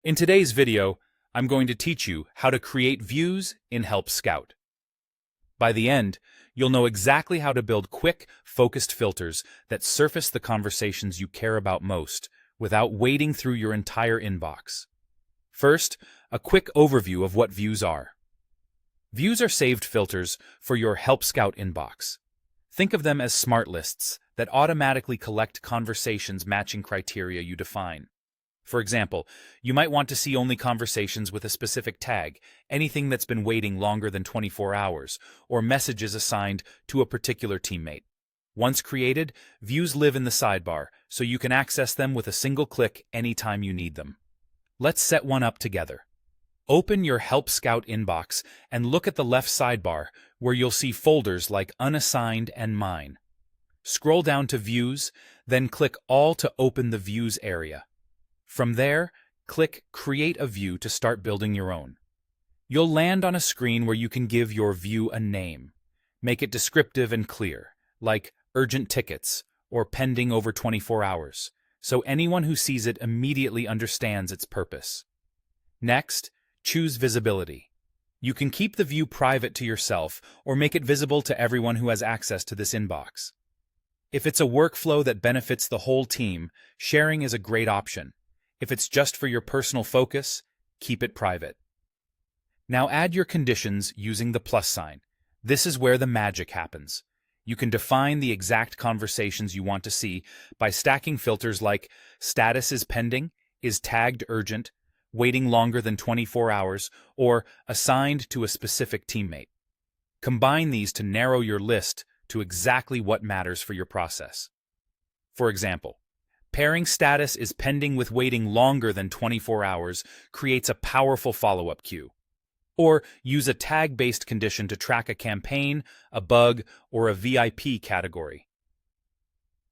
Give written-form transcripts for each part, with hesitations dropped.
In today's video, I'm going to teach you how to create views in Help Scout. By the end, you'll know exactly how to build quick, focused filters that surface the conversations you care about most without wading through your entire inbox. First, a quick overview of what views are. Views are saved filters for your Help Scout inbox. Think of them as smart lists that automatically collect conversations matching criteria you define. For example, you might want to see only conversations with a specific tag, anything that's been waiting longer than 24 hours, or messages assigned to a particular teammate. Once created, views live in the sidebar, so you can access them with a single click anytime you need them. Let's set one up together. Open your Help Scout inbox and look at the left sidebar where you'll see folders like Unassigned and Mine. Scroll down to Views, then click All to open the Views area. From there, click Create a View to start building your own. You'll land on a screen where you can give your view a name. Make it descriptive and clear, like Urgent Tickets or Pending over 24 hours, so anyone who sees it immediately understands its purpose. Next, choose Visibility. You can keep the view private to yourself or make it visible to everyone who has access to this inbox. If it's a workflow that benefits the whole team, sharing is a great option. If it's just for your personal focus, keep it private. Now add your conditions using the plus sign. This is where the magic happens. You can define the exact conversations you want to see by stacking filters like Status is pending, is tagged urgent, waiting longer than 24 hours, or assigned to a specific teammate. Combine these to narrow your list to exactly what matters for your process. For example, pairing status is pending with waiting longer than 24 hours creates a powerful follow-up queue. Or use a tag-based condition to track a campaign, a bug, or a VIP category.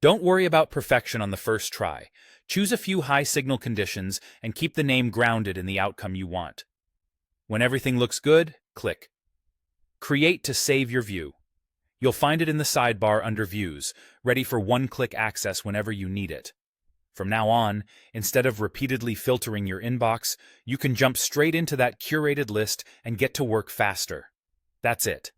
Don't worry about perfection on the first try. Choose a few high-signal conditions and keep the name grounded in the outcome you want. When everything looks good, click Create to save your view. You'll find it in the sidebar under Views, ready for one-click access whenever you need it. From now on, instead of repeatedly filtering your inbox, you can jump straight into that curated list and get to work faster. That's it.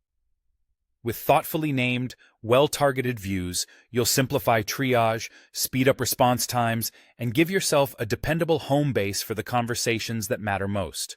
With thoughtfully named, well-targeted views, you'll simplify triage, speed up response times, and give yourself a dependable home base for the conversations that matter most.